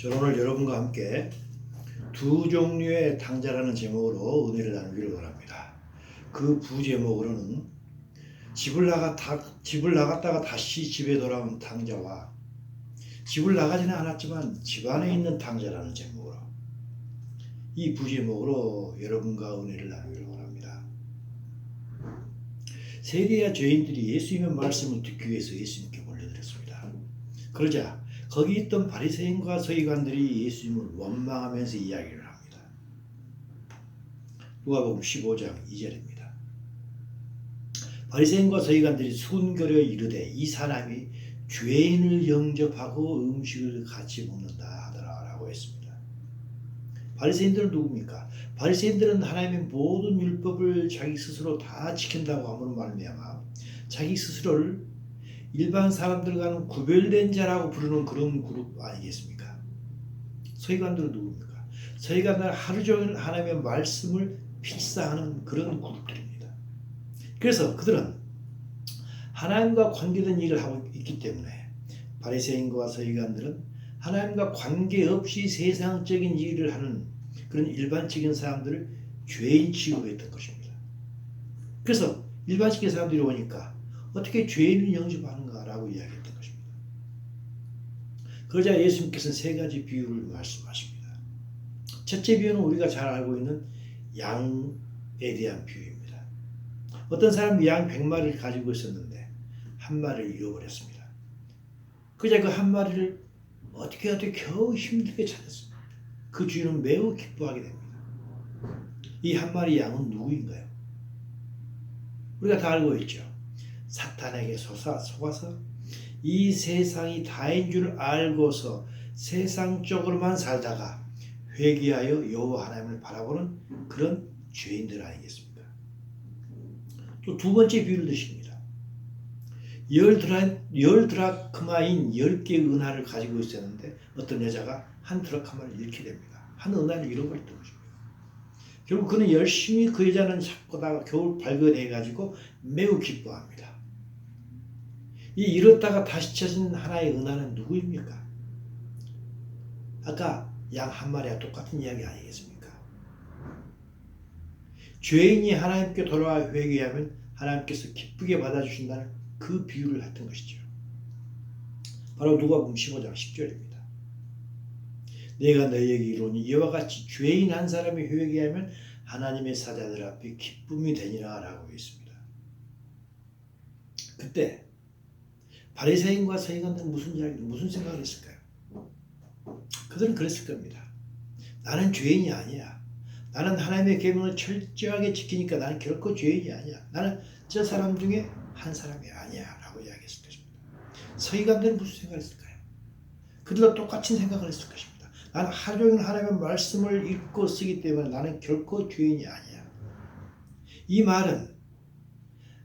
저는 오늘 여러분과 함께 두 종류의 탕자라는 제목으로 은혜를 나누기를 원합니다. 그 부제목으로는 집을 나갔다가 다시 집에 돌아온 탕자와 집을 나가지는 않았지만 집 안에 있는 탕자라는 제목으로 이 부제목으로 여러분과 은혜를 나누기를 원합니다. 세리와 죄인들이 예수님의 말씀을 듣기 위해서 예수님께 몰려들었습니다. 그러자 거기 있던 바리새인과 서기관들이 예수님을 원망하면서 이야기를 합니다. 누가복음 15장 2절입니다. 바리새인과 서기관들이 수군거려 이르되 이 사람이 죄인을 영접하고 음식을 같이 먹는다 하더라라고 했습니다. 바리새인들은 누굽니까? 바리새인들은 하나님의 모든 율법을 자기 스스로 다 지킨다고 함으로 말미암아 자기 스스로를 일반 사람들과는 구별된 자라고 부르는 그런 그룹 아니겠습니까? 서기관들은 누굽니까? 서기관들은 하루 종일 하나님의 말씀을 필사하는 그런 그룹들입니다. 그래서 그들은 하나님과 관계된 일을 하고 있기 때문에 바리새인과 서기관들은 하나님과 관계없이 세상적인 일을 하는 그런 일반적인 사람들을 죄인 취급했던 것입니다. 그래서 일반적인 사람들이 오니까 어떻게 죄인을 영접하는가라고 이야기했던 것입니다. 그러자 예수님께서는 세 가지 비유를 말씀하십니다. 첫째 비유는 우리가 잘 알고 있는 양에 대한 비유입니다. 어떤 사람이 양 100마리를 가지고 있었는데 한 마리를 잃어버렸습니다. 그러자 그 한 마리를 어떻게 겨우 힘들게 찾았습니다. 그 주인은 매우 기뻐하게 됩니다. 이 한 마리 양은 누구인가요? 우리가 다 알고 있죠. 사탄에게 속아서 이 세상이 다인 줄 알고서 세상적으로만 살다가 회개하여 여호와 하나님을 바라보는 그런 죄인들 아니겠습니까? 또 두 번째 비유를 드십니다. 10드라크마인 10개의 은하를 가지고 있었는데 어떤 여자가 한 드라크마를 잃게 됩니다. 한 은하를 잃어버렸던 것입니다. 결국 그는 열심히 그 여자는 찾고다가 겨우 발견해가지고 매우 기뻐합니다. 이 잃었다가 다시 찾은 하나의 은하는 누구입니까? 아까 양 한 마리와 똑같은 이야기 아니겠습니까? 죄인이 하나님께 돌아와 회개하면 하나님께서 기쁘게 받아주신다는 그 비유를 했던 것이죠. 바로 누가복음 15장 10절입니다. 내가 너희에게 이르노니 이와 같이 죄인 한 사람이 회개하면 하나님의 사자들 앞에 기쁨이 되니라 라고 했습니다. 그때 바리새인과 서기관들은 무슨 생각을 했을까요? 그들은 그랬을 겁니다. 나는 죄인이 아니야. 나는 하나님의 계명을 철저하게 지키니까 나는 결코 죄인이 아니야. 나는 저 사람 중에 한 사람이 아니야 라고 이야기했을 것입니다. 서기관들은 무슨 생각을 했을까요? 그들과 똑같은 생각을 했을 것입니다. 나는 하루 종일 하나님의 말씀을 읽고 쓰기 때문에 나는 결코 죄인이 아니야. 이 말은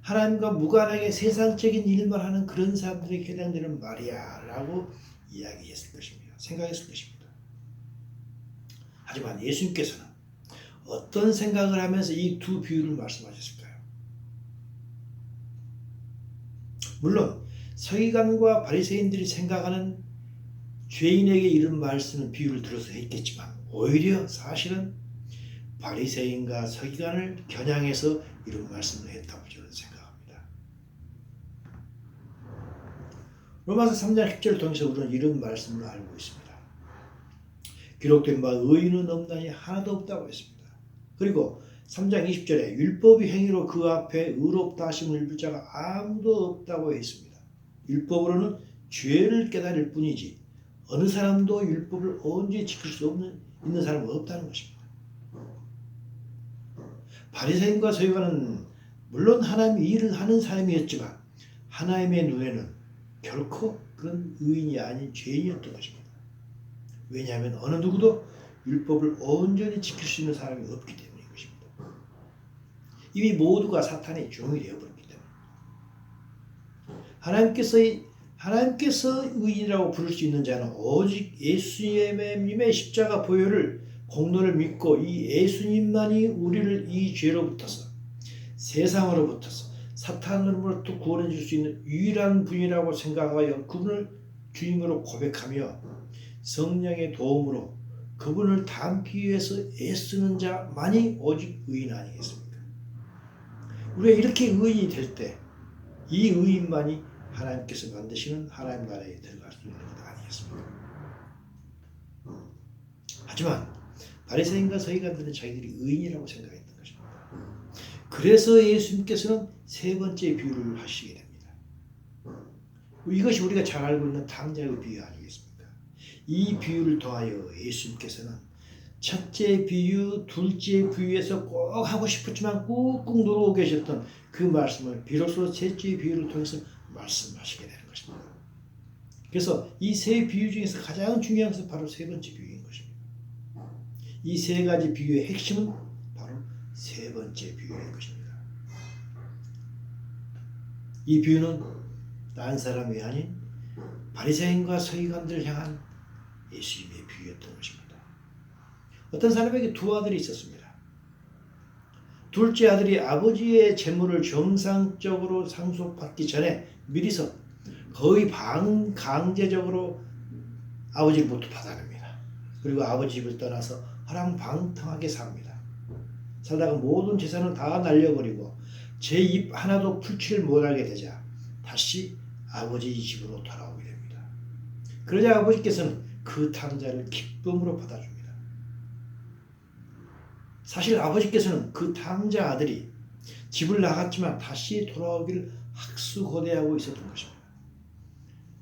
하나님과 무관하게 세상적인 일만 하는 그런 사람들에게 해당되는 말이야 라고 이야기했을 것입니다. 생각했을 것입니다. 하지만 예수님께서는 어떤 생각을 하면서 이 두 비유를 말씀하셨을까요? 물론 서기관과 바리새인들이 생각하는 죄인에게 이런 말씀은 비유를 들어서 했겠지만 오히려 사실은 바리새인과 서기관을 겨냥해서 이런 말씀을 했다고 저는 생각합니다. 로마서 3장 10절을 통해서 우리는 이런 말씀을 알고 있습니다. 기록된 바 의인은 없나니 하나도 없다고 했습니다. 그리고 3장 20절에 율법의 행위로 그 앞에 의롭다 하심을 입을 자가 아무도 없다고 했습니다. 율법으로는 죄를 깨달을 뿐이지 어느 사람도 율법을 온전히 지킬 수 있는 사람은 없다는 것입니다. 바리새인과 서기관은 물론 하나님의 일을 하는 사람이었지만 하나님의 눈에는 결코 그런 의인이 아닌 죄인이었던 것입니다. 왜냐하면 어느 누구도 율법을 온전히 지킬 수 있는 사람이 없기 때문인 것입니다. 이미 모두가 사탄의 종이 되어버렸기 때문에 하나님께서 의인이라고 부를 수 있는 자는 오직 예수님의 십자가 보혈을 공로를 믿고 이 예수님만이 우리를 이 죄로부터서 세상으로부터서 사탄으로부터 구원해 줄 수 있는 유일한 분이라고 생각하여 그분을 주님으로 고백하며 성령의 도움으로 그분을 닮기 위해서 애쓰는 자만이 오직 의인 아니겠습니까? 우리가 이렇게 의인이 될 때 이 의인만이 하나님께서 만드시는 하나님 나라에 들어갈 수 있는 것 아니겠습니까? 하지만 바리새인과 서기관들은 자기들이 의인이라고 생각했던 것입니다. 그래서 예수님께서는 세 번째 비유를 하시게 됩니다. 이것이 우리가 잘 알고 있는 탕자의 비유 아니겠습니까? 이 비유를 통하여 예수님께서는 첫째 비유, 둘째 비유에서 꼭 하고 싶었지만 꾹꾹 누르고 계셨던 그 말씀을 비로소 셋째 비유를 통해서 말씀하시게 되는 것입니다. 그래서 이 세 비유 중에서 가장 중요한 것은 바로 세 번째 비유인 것입니다. 이 세 가지 비유의 핵심은 바로 세 번째 비유인 것입니다. 이 비유는 다른 사람이 아닌 바리새인과 서기관들을 향한 예수님의 비유였던 것입니다. 어떤 사람에게 두 아들이 있었습니다. 둘째 아들이 아버지의 재물을 정상적으로 상속받기 전에 미리서 거의 강제적으로 아버지로부터 받아냅니다. 그리고 아버지 집을 떠나서 허랑방탕하게 삽니다. 살다가 모든 재산을 다 날려버리고 제 입 하나도 풀칠을 못하게 되자 다시 아버지 집으로 돌아오게 됩니다. 그러자 아버지께서는 그 탕자를 기쁨으로 받아줍니다. 사실 아버지께서는 그 탕자 아들이 집을 나갔지만 다시 돌아오기를 학수고대하고 있었던 것입니다.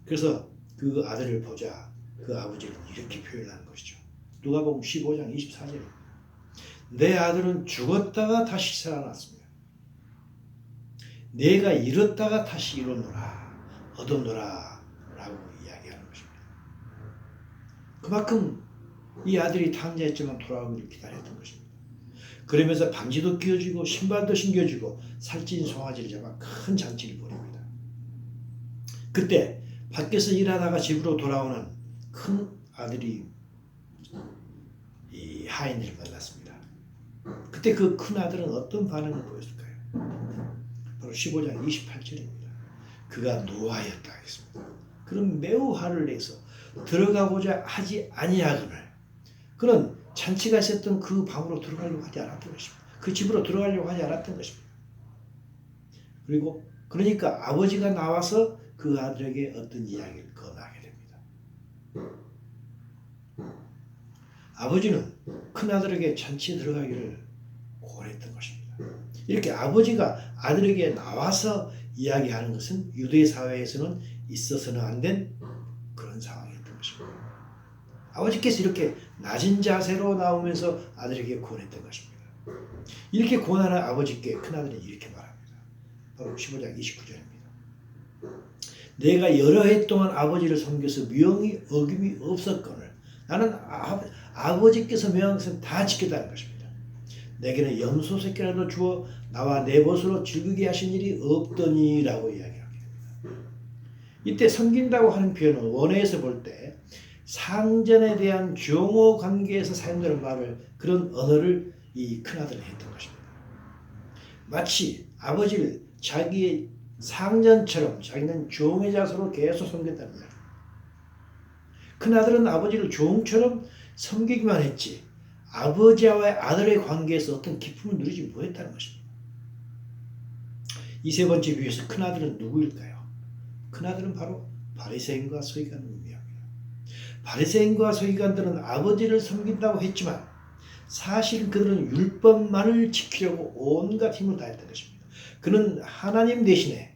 그래서 그 아들을 보자 그 아버지는 이렇게 표현하는 것이죠. 누가복음 15장 24절입니다. 내 아들은 죽었다가 다시 살아났습니다. 내가 잃었다가 다시 이뤘노라 얻었노라 라고 이야기하는 것입니다. 그만큼 이 아들이 탕자였지만 돌아오기를 기다렸던 것입니다. 그러면서 반지도 끼워주고 신발도 신겨주고 살찐 송아지를 잡아 큰 잔치를 벌입니다. 그때 밖에서 일하다가 집으로 돌아오는 큰 아들이 이 하인을 만났습니다. 그때 그 큰 아들은 어떤 반응을 보였을까요? 바로 15장 28절입니다. 그가 노하였다 하겠습니다. 그럼 매우 화를 내서 들어가고자 하지 아니하거늘 그는 잔치가 있었던 그 방으로 들어가려고 하지 않았던 것입니다. 그 집으로 들어가려고 하지 않았던 것입니다. 그리고 그러니까 아버지가 나와서 그 아들에게 어떤 이야기를 건하게 됩니다. 아버지는 큰 아들에게 잔치에 들어가기를 권했던 것입니다. 이렇게 아버지가 아들에게 나와서 이야기하는 것은 유대 사회에서는 있어서는 안 된 그런 상황이었던 것입니다. 아버지께서 이렇게 낮은 자세로 나오면서 아들에게 권했던 것입니다. 이렇게 권하는 아버지께 큰아들이 이렇게 말합니다. 바로 15장 29절입니다. 내가 여러 해 동안 아버지를 섬겨서 명이 어김이 없었거늘 나는 아버지께서 명한 것은 다 지켰다는 것입니다. 내게는 염소 새끼라도 주어 나와 내 벗으로 즐기게 하신 일이 없더니라고 이야기하게 됩니다. 이때 섬긴다고 하는 표현은 원어에서 볼 때 상전에 대한 경호 관계에서 사용되는 말을 그런 언어를 이 큰아들은 했던 것입니다. 마치 아버지를 자기의 상전처럼 자기는 종의 자세로 계속 섬겼다는 이야기. 큰아들은 아버지를 종처럼 섬기기만 했지 아버지와의 아들의 관계에서 어떤 기쁨을 누리지 못했다는 것입니다. 이 세 번째 비유에서 큰아들은 누구일까요? 큰아들은 바로 바리새인과 서기관을 의미합니다. 바리새인과 서기관들은 아버지를 섬긴다고 했지만 사실 그들은 율법만을 지키려고 온갖 힘을 다했던 것입니다. 그는 하나님 대신에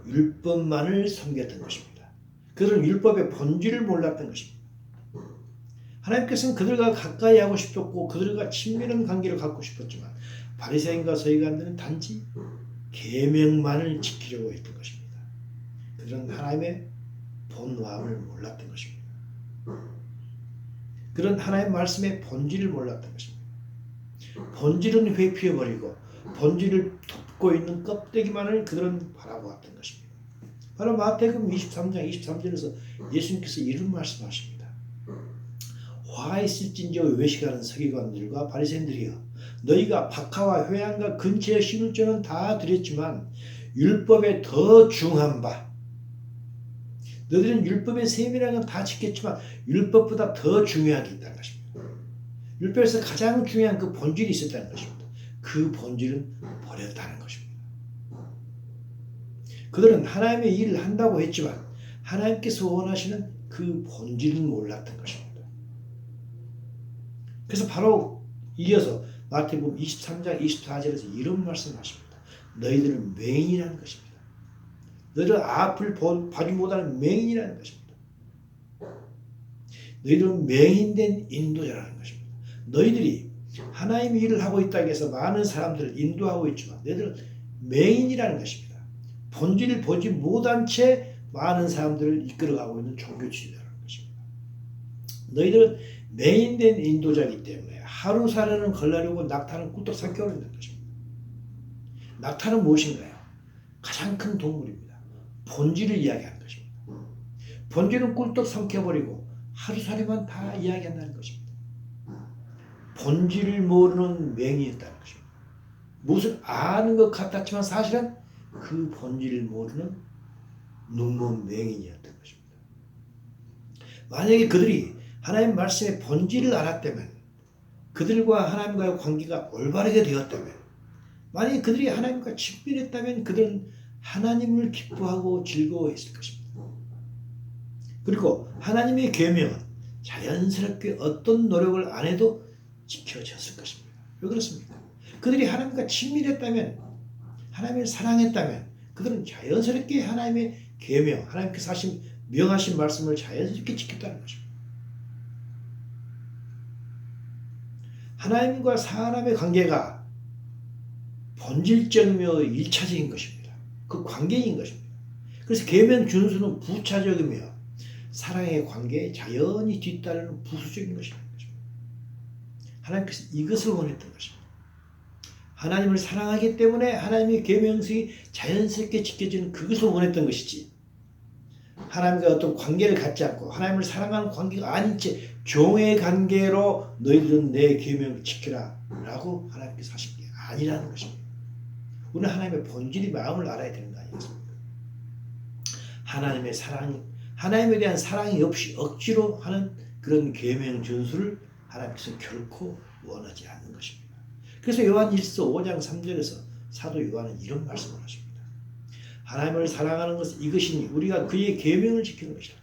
율법만을 섬겼던 것입니다. 그들은 율법의 본질을 몰랐던 것입니다. 하나님께서는 그들과 가까이 하고 싶었고 그들과 친밀한 관계를 갖고 싶었지만 바리새인과 서기관들은 단지 계명만을 지키려고 했던 것입니다. 그들은 하나님의 본마음을 몰랐던 것입니다. 그런 하나님의 말씀의 본질을 몰랐던 것입니다. 본질은 회피해버리고 본질을 덮고 있는 껍데기만을 그들은 바라보았던 것입니다. 바로 마태복음 23장 23절에서 예수님께서 이런 말씀하십니다. 화 있을진저 외식하는 서기관들과 바리새인들이여 너희가 박하와 회양과 근처에 심을 줄은 다 드렸지만 율법에 더 중한 바 너희들은 율법의 세밀한 건 다 지켰지만 율법보다 더 중요한 게 있다는 것입니다. 율법에서 가장 중요한 그 본질이 있었다는 것입니다. 그 본질은 버렸다는 것입니다. 그들은 하나님의 일을 한다고 했지만 하나님께서 원하시는 그 본질은 몰랐던 것입니다. 그래서 바로 이어서 마태복음 23장 24절에서 이런 말씀하십니다. 너희들은 맹인이라는 것입니다. 너희들은 앞을 봐지 못하는 맹인이라는 것입니다. 너희들은 맹인된 인도자라는 것입니다. 너희들이 하나님의 일을 하고 있다고 해서 많은 사람들을 인도하고 있지만 너희들은 맹인이라는 것입니다. 본질을 보지 못한 채 많은 사람들을 이끌어가고 있는 종교 지도자라는 것입니다. 너희들은 맹인된 인도자이기 때문에 하루 살아는 걸러려고 낙타는 꿀떡 삼켜버린다는 것입니다. 낙타는 무엇인가요? 가장 큰 동물입니다. 본질을 이야기하는 것입니다. 본질은 꿀떡 삼켜버리고 하루살이만 다 이야기한다는 것입니다. 본질을 모르는 맹인이었다는 것입니다. 무엇을 아는 것 같았지만 사실은 그 본질을 모르는 눈먼 맹인이었던 것입니다. 만약에 그들이 하나님 말씀의 본질을 알았다면, 그들과 하나님과의 관계가 올바르게 되었다면, 만약에 그들이 하나님과 친밀했다면 그들은 하나님을 기뻐하고 즐거워했을 것입니다. 그리고 하나님의 계명은 자연스럽게 어떤 노력을 안 해도 지켜졌을 것입니다. 왜 그렇습니까? 그들이 하나님과 친밀했다면, 하나님을 사랑했다면 그들은 자연스럽게 하나님의 계명, 하나님께서 명하신 말씀을 자연스럽게 지켰다는 것입니다. 하나님과 사람의 관계가 본질적이며 일차적인 것입니다. 그 관계인 것입니다. 그래서 계명 준수는 부차적이며 사랑의 관계에 자연히 뒤따르는 부수적인 것입니다. 하나님께서 이것을 원했던 것입니다. 하나님을 사랑하기 때문에 하나님의 계명성이 자연스럽게 지켜지는 그것을 원했던 것이지, 하나님과 어떤 관계를 갖지 않고 하나님을 사랑하는 관계가 아닌 채 종의 관계로 너희들은 내 계명을 지키라 라고 하나님께서 하신 게 아니라는 것입니다. 우리는 하나님의 본질이 마음을 알아야 되는 거 아니겠습니까? 하나님의 사랑, 하나님에 대한 사랑이 없이 억지로 하는 그런 계명 준수를 하나님께서 결코 원하지 않는 것입니다. 그래서 요한 1서 5장 3절에서 사도 요한은 이런 말씀을 하십니다. 하나님을 사랑하는 것은 이것이니 우리가 그의 계명을 지키는 것이다.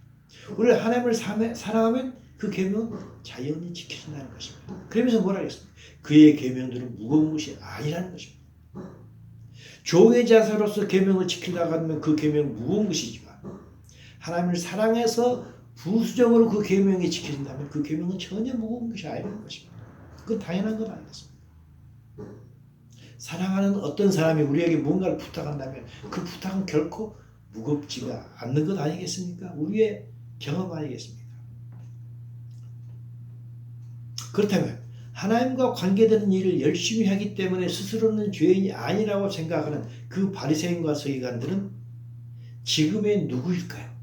우리가 하나님을 사랑하면 그 계명은 자연히 지켜진다는 것입니다. 그러면서 뭐라 했습니까? 그의 계명들은 무거운 것이 아니라는 것입니다. 종의 자세로서 계명을 지키려고 하면 그 계명은 무거운 것이지만, 하나님을 사랑해서 부수적으로 그 계명이 지켜진다면 그 계명은 전혀 무거운 것이 아니라는 것입니다. 그건 당연한 건 아니겠습니까? 사랑하는 어떤 사람이 우리에게 뭔가를 부탁한다면 그 부탁은 결코 무겁지가 않는 것 아니겠습니까? 우리의 경험 아니겠습니까? 그렇다면 하나님과 관계되는 일을 열심히 하기 때문에 스스로는 죄인이 아니라고 생각하는 그 바리새인과 서기관들은 지금의 누구일까요?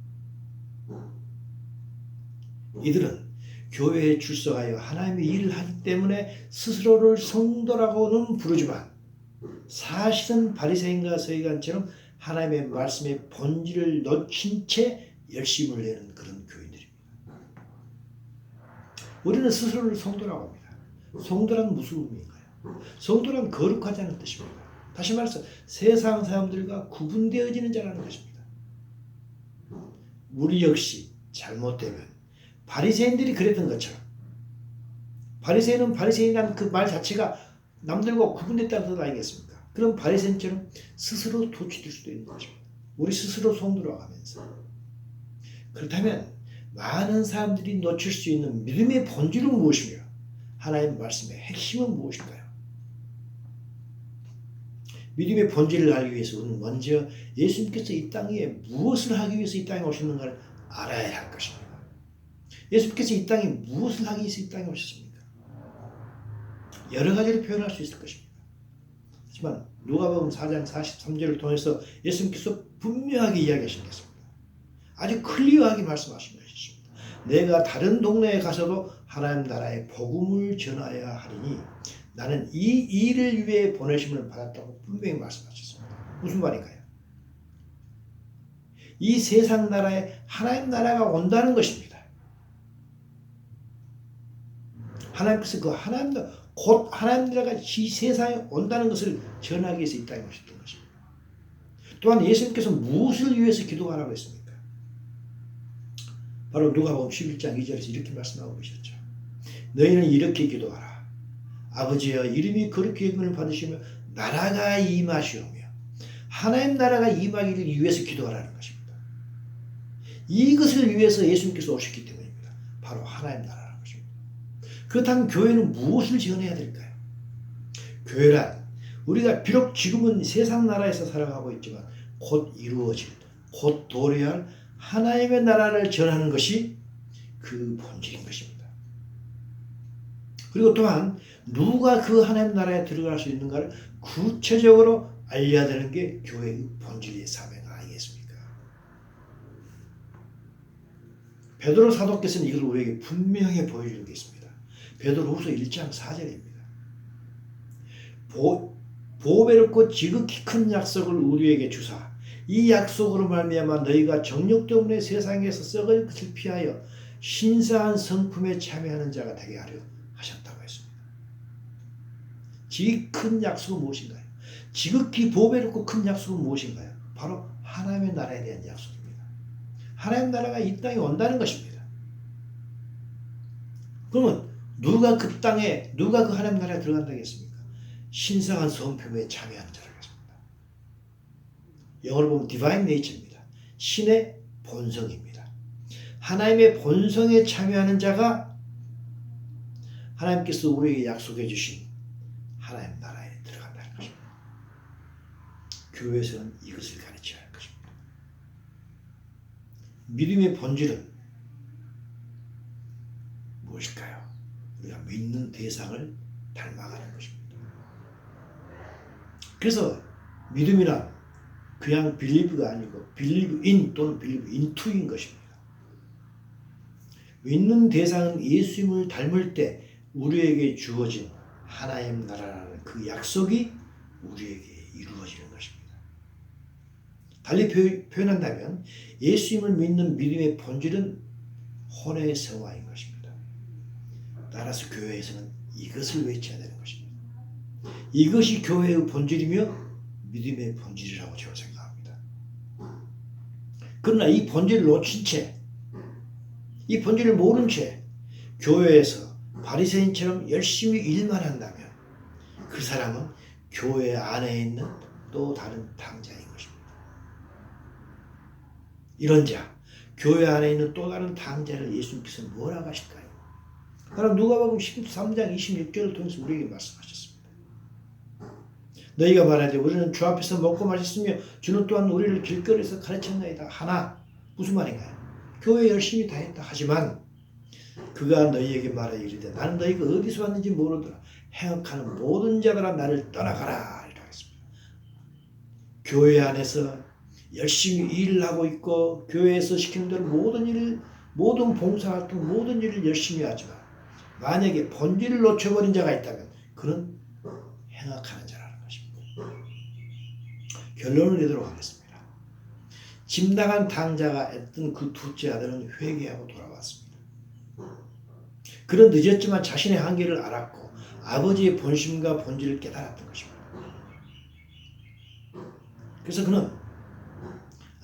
이들은 교회에 출석하여 하나님의 일을 하기 때문에 스스로를 성도라고는 부르지만 사실은 바리새인과 서기관처럼 하나님의 말씀의 본질을 놓친 채 열심을 내는 그런 교인들입니다. 우리는 스스로를 성도라고 합니다. 성도란 무슨 의미인가요? 성도란 거룩하지 않은 뜻입니다. 다시 말해서 세상 사람들과 구분되어지는 자라는 것입니다. 우리 역시 잘못되면 바리새인들이 그랬던 것처럼, 바리새인은 바리새인이라는 그 말 자체가 남들과 구분됐다는 뜻 아니겠습니까? 그럼 바리새인처럼 스스로 도취될 수도 있는 것입니다. 우리 스스로 성도라고 하면서. 그렇다면 많은 사람들이 놓칠 수 있는 믿음의 본질은 무엇이며 하나님의 말씀의 핵심은 무엇일까요? 믿음의 본질을 알기 위해서 우리는 먼저 예수님께서 이 땅에 무엇을 하기 위해서 이 땅에 오셨는가를 알아야 할 것입니다. 예수님께서 이 땅에 무엇을 하기 위해서 이 땅에 오셨습니까? 여러 가지로 표현할 수 있을 것입니다. 하지만 누가복음 4장 43절을 통해서 예수님께서 분명하게 이야기하신 게 있습니다. 아주 클리어하게 말씀하신 것입니다. 내가 다른 동네에 가서도 하나님 나라의 복음을 전하여야 하리니 나는 이 일을 위해 보내심을 받았다고 분명히 말씀하셨습니다. 무슨 말인가요? 이 세상 나라에 하나님 나라가 온다는 것입니다. 하나님께서 곧 하나님 나라가 이 세상에 온다는 것을 전하기 위해서 이 땅에 오셨던 것입니다. 또한 예수님께서 무엇을 위해서 기도하라고 했습니까? 바로 누가복음 11장 2절에서 이렇게 말씀하고 계셨죠. 너희는 이렇게 기도하라. 아버지여, 이름이 거룩히 여김을 받으시며 나라가 임하시오며. 하나님 나라가 임하기를 위해서 기도하라는 것입니다. 이것을 위해서 예수님께서 오셨기 때문입니다. 바로 하나님 나라라는 것입니다. 그렇다면 교회는 무엇을 전해야 될까요? 교회란 우리가 비록 지금은 세상 나라에서 살아가고 있지만 곧 이루어질, 곧 도래할 하나님의 나라를 전하는 것이 그 본질인 것입니다. 그리고 또한 누가 그 하나님 나라에 들어갈 수 있는가를 구체적으로 알려야 되는 게 교회의 본질의 사명 아니겠습니까? 베드로 사도께서는 이걸 우리에게 분명히 보여주는 게 있습니다. 베드로후서 1장 4절입니다. 보배롭고 지극히 큰 약속을 우리에게 주사 이 약속으로 말미암아 너희가 정욕 때문에 세상에서 썩을 것을 피하여 신성한 성품에 참여하는 자가 되게 하려 하셨다고 했습니다. 지극히 큰 약속은 무엇인가요? 지극히 보배롭고 큰 약속은 무엇인가요? 바로 하나님의 나라에 대한 약속입니다. 하나님의 나라가 이 땅에 온다는 것입니다. 그러면 누가 그 하나님의 나라에 들어간다고 했습니까? 신성한 성품에 참여하는 자라고 했습니다. 영어로 보면 divine nature입니다. 신의 본성입니다. 하나님의 본성에 참여하는 자가 하나님께서 우리에게 약속해 주신 하나님 나라에 들어간다는 것입니다. 교회에서는 이것을 가르쳐야 할 것입니다. 믿음의 본질은 무엇일까요? 우리가 믿는 대상을 닮아가는 것입니다. 그래서 믿음이란 그냥 believe가 아니고 believe in 또는 believe into인 것입니다. 믿는 대상은 예수님을 닮을 때 우리에게 주어진 하나님 나라라는 그 약속이 우리에게 이루어지는 것입니다. 달리 표현한다면 예수님을 믿는 믿음의 본질은 혼의 성화인 것입니다. 따라서 교회에서는 이것을 외쳐야 되는 것입니다. 이것이 교회의 본질이며 믿음의 본질이라고 저는 생각합니다. 그러나 이 본질을 놓친 채, 이 본질을 모른 채 교회에서 바리새인처럼 열심히 일만 한다면 그 사람은 교회 안에 있는 또 다른 탕자인 것입니다. 이런 자, 교회 안에 있는 또 다른 탕자를 예수님께서 뭐라고 하실까요? 바로 누가복음 13장 26절을 통해서 우리에게 말씀하셨습니다. 너희가 말하되 우리는 주 앞에서 먹고 마셨으며 주는 또한 우리를 길거리에서 가르쳤나이다 하나 무슨 말인가요? 교회 열심히 다 했다 하지만 그가 너희에게 말하여 이르되 나는 너희가 어디서 왔는지 모르더라. 행악하는 모든 자들아 나를 떠나가라 이라고 했습니다. 교회 안에서 열심히 일을 하고 있고 교회에서 시키는 대로 모든 봉사활동 모든 일을 열심히 하지만 만약에 본질을 놓쳐버린 자가 있다면 그는 행악하는 자라는 것입니다. 결론을 내도록 하겠습니다. 짐 나간 당자가 했던 그 둘째 아들은 회개하고 돌아왔습니다. 그는 늦었지만 자신의 한계를 알았고 아버지의 본심과 본질을 깨달았던 것입니다. 그래서 그는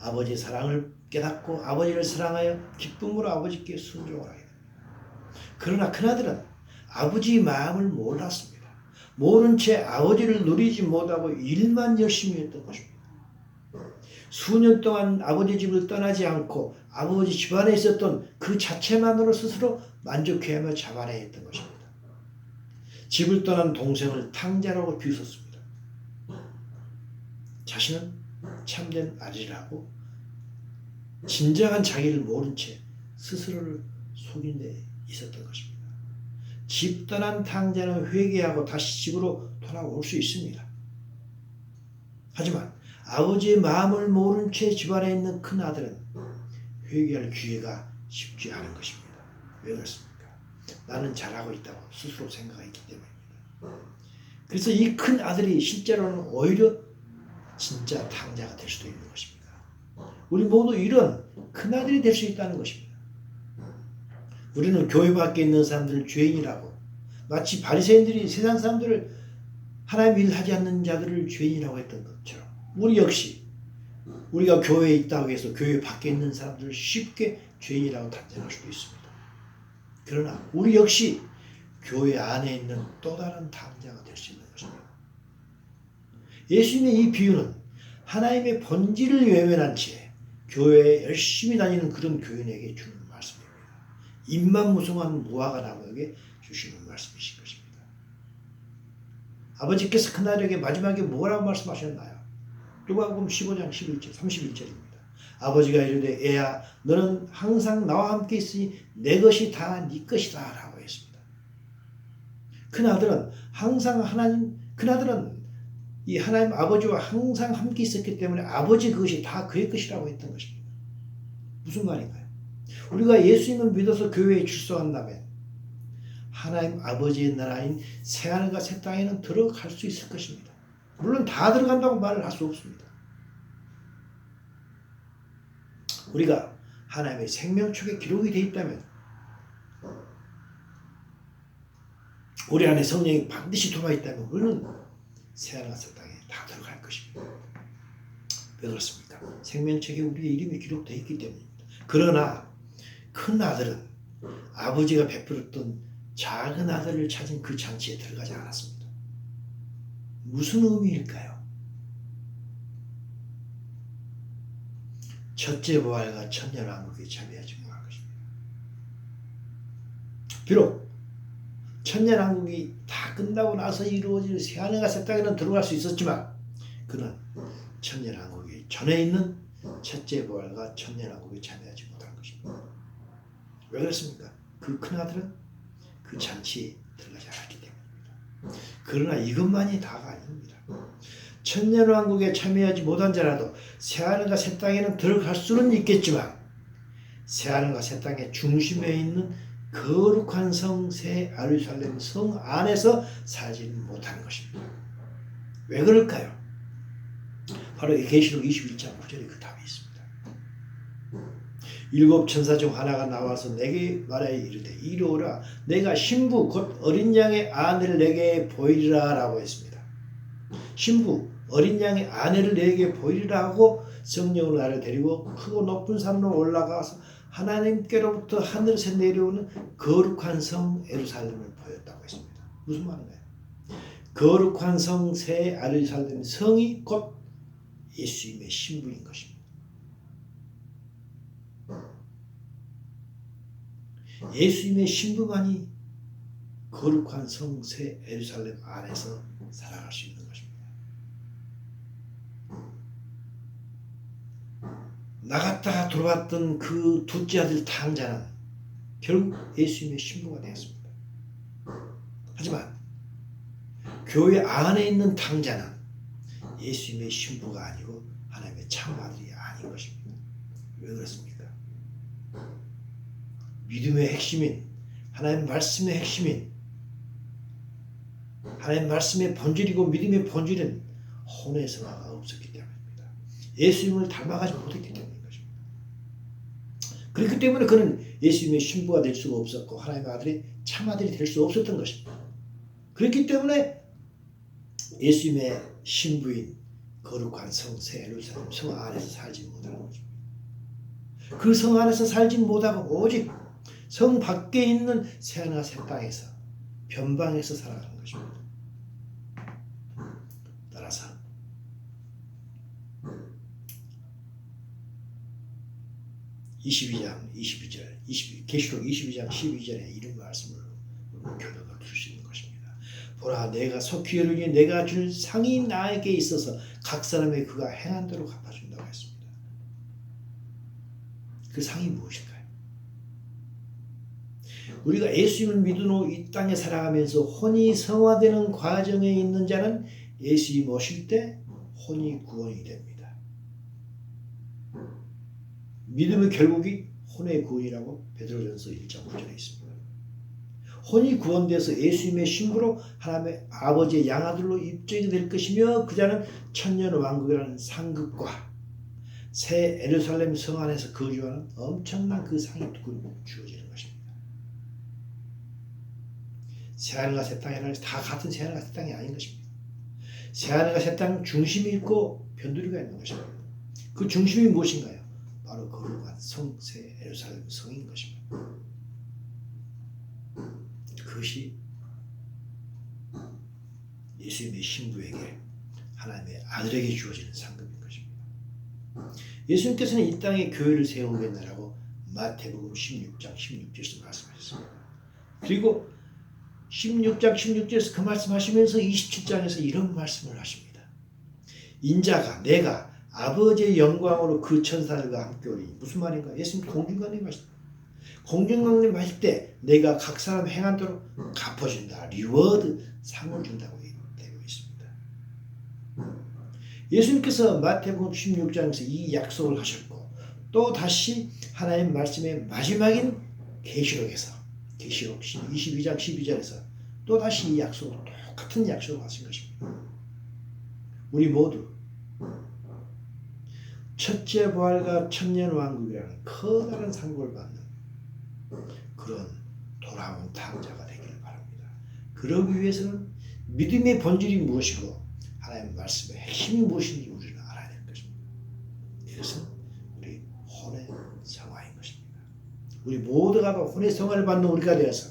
아버지의 사랑을 깨닫고 아버지를 사랑하여 기쁨으로 아버지께 순종을 하게 됩니다. 그러나 큰아들은 아버지의 마음을 몰랐습니다. 모른 채 아버지를 누리지 못하고 일만 열심히 했던 것입니다. 수년 동안 아버지 집을 떠나지 않고 아버지 집안에 있었던 그 자체만으로 스스로 만족해하며 자만해 했던 것입니다. 집을 떠난 동생을 탕자라고 비웃었습니다. 자신은 참된 아들이라고 진정한 자기를 모른 채 스스로를 속인 데 있었던 것입니다. 집 떠난 탕자는 회개하고 다시 집으로 돌아올 수 있습니다. 하지만 아버지의 마음을 모른 채 집안에 있는 큰 아들은 회개할 기회가 쉽지 않은 것입니다. 왜 그렇습니까? 나는 잘하고 있다고 스스로 생각했기 때문입니다. 그래서 이 큰 아들이 실제로는 오히려 진짜 탕자가 될 수도 있는 것입니다. 우리 모두 이런 큰아들이 될 수 있다는 것입니다. 우리는 교회 밖에 있는 사람들을 죄인이라고, 마치 바리새인들이 세상 사람들을 하나님 일하지 않는 자들을 죄인이라고 했던 것처럼 우리 역시 우리가 교회에 있다고 해서 교회 밖에 있는 사람들을 쉽게 죄인이라고 단정할 수도 있습니다. 그러나 우리 역시 교회 안에 있는 또 다른 당자가 될 수 있는 것입니다. 예수님의 이 비유는 하나님의 본질을 외면한 채 교회에 열심히 다니는 그런 교인에게 주는 말씀입니다. 입만 무성한 무화과 나무에게 주시는 말씀이신 것입니다. 아버지께서 큰아들에게 마지막에 뭐라고 말씀하셨나요? 누가복음 15장 11절 31절입니다. 아버지가 이르되 애야 너는 항상 나와 함께 있으니 내 것이 다 네 것이다 라고 했습니다. 큰아들은 이 하나님 아버지와 항상 함께 있었기 때문에 아버지 그것이 다 그의 것이라고 했던 것입니다. 무슨 말인가요? 우리가 예수님을 믿어서 교회에 출석한다면 하나님 아버지의 나라인 새하늘과 새 땅에는 들어갈 수 있을 것입니다. 물론 다 들어간다고 말을 할 수 없습니다. 우리가 하나님의 생명책에 기록이 되어 있다면 우리 안에 성령이 반드시 들어와 있다면 우리는 새하늘과 새 땅에 다 들어갈 것입니다. 왜 그렇습니까? 생명책에 우리의 이름이 기록되어 있기 때문입니다. 그러나 큰 아들은 아버지가 베풀었던 작은 아들을 찾은 그 잔치에 들어가지 않았습니다. 무슨 의미일까요? 첫째 부활과 천년왕국에 참여하지 못한 것입니다. 비록 천년왕국이 다 끝나고 나서 이루어질 새하늘과 새 땅에는 들어갈 수 있었지만 그는 천년왕국이 전에 있는 첫째 부활과 천년왕국에 참여하지 못한 것입니다. 왜 그렇습니까? 그 큰아들은 그 잔치에 들어가지 않았기 때문입니다. 그러나 이것만이 다가 아닙니다. 천년왕국에 참여하지 못한 자라도 새하늘과 새 땅에는 들어갈 수는 있겠지만 새하늘과 새 땅의 중심에 있는 거룩한 성 새 예루살렘 성 안에서 살지는 못하는 것입니다. 왜 그럴까요? 바로 계시록 21장 9절에 그 답이 있습니다. 일곱 천사 중 하나가 나와서 내게 말하여 이르되 이리 오라 내가 신부 곧 어린 양의 아내를 내게 보이리라 라고 했습니다. 신부 어린 양의 아내를 내게 보이리라 하고 성령으로 나를 데리고 크고 높은 산으로 올라가서 하나님께로부터 하늘에서 내려오는 거룩한 성 예루살렘을 보였다고 했습니다. 무슨 말인가요? 거룩한 성 새 예루살렘 성이 곧 예수님의 신부인 것입니다. 예수님의 신부만이 거룩한 성 새 예루살렘 안에서 살아갈 수 있는 것입니다. 나갔다가 들어왔던 그 둘째 아들 탕자는 결국 예수님의 신부가 되었습니다. 하지만 교회 안에 있는 탕자는 예수님의 신부가 아니고 하나님의 참 아들이 아닌 것입니다. 왜 그렇습니까? 믿음의 핵심인 하나님 말씀의 핵심인 하나님 말씀의 본질이고 믿음의 본질은 혼의 성화가 없었기 때문입니다. 예수님을 닮아가지 못했기 때문인 것입니다. 그렇기 때문에 그는 예수님의 신부가 될 수가 없었고 하나님의 아들이 참 아들이 될 수 없었던 것입니다. 그렇기 때문에 예수님의 신부인 거룩한 성 새 예루살렘 성 안에서 살지 못하는 것입니다. 그 성 안에서 살지 못하고 오직 성 밖에 있는 새하늘과 새 땅에서 변방에서 살아가는 것입니다. 따라서 계시록 22장 12절에 이런 말씀을 교도가 줄 수 있는 것입니다. 보라 내가 속히 이르니 내가 줄 상이 나에게 있어서 각 사람에게 그가 행한 대로 갚아준다고 했습니다. 그 상이 무엇일까요? 우리가 예수님을 믿은 후 이 땅에 살아가면서 혼이 성화되는 과정에 있는 자는 예수님 오실 때 혼이 구원이 됩니다. 믿음의 결국이 혼의 구원이라고 베드로전서 1장 9절에 있습니다. 혼이 구원돼서 예수님의 신부로 하나님의 아버지의 양아들로 입증이 될 것이며 그 자는 천년왕국이라는 상급과 새 예루살렘 성 안에서 거주하는 엄청난 그 상이 주어지는 것입니다. 새하늘과 새 땅이라는 것이 다 같은 새하늘과 새 땅이 아닌 것입니다. 새하늘과 새 땅 중심이 있고 변두리가 있는 것입니다. 그 중심이 무엇인가요? 바로 거룩한 성, 새 예루살렘 성인 것입니다. 그것이 예수님의 신부에게 하나님의 아들에게 주어지는 상급인 것입니다. 예수님께서는 이 땅에 교회를 세우겠느라고 마태복음 16장 16절에서 말씀하셨습니다. 그리고 16장 16절에서 그 말씀하시면서 27장에서 이런 말씀을 하십니다. 인자가 내가 아버지의 영광으로 그 천사들과 함께 오리니 무슨 말인가? 예수님 공중강림 하실 때 공중강림 하실 때 내가 각 사람 행한 대로 갚아준다. 리워드 상을 준다고 되어 있습니다. 예수님께서 마태복음 16장에서 이 약속을 하셨고 또 다시 하나님 말씀의 마지막인 계시록에서 계시록 22장 12절에서 또 다시 이 약속을 똑같은 약속을 하신 것입니다. 우리 모두 첫째 부활과 천년왕국이라는 커다란 상급을 받는 그런 돌아온 탕자가 되기를 바랍니다. 그러기 위해서는 믿음의 본질이 무엇이고 하나님의 말씀의 핵심이 무엇인지 우리는 알아야 될 것입니다. 이것은 우리 혼의 성화인 것입니다. 우리 모두가 혼의 성화를 받는 우리가 되어서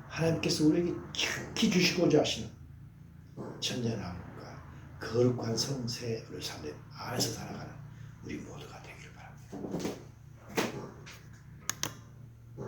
하나님께서 우리에게 특히 주시고자 하시는 천년왕국과 거룩한 성새 예루살렘 안에서 살아가는 우리 모두가 되기를 바랍니다.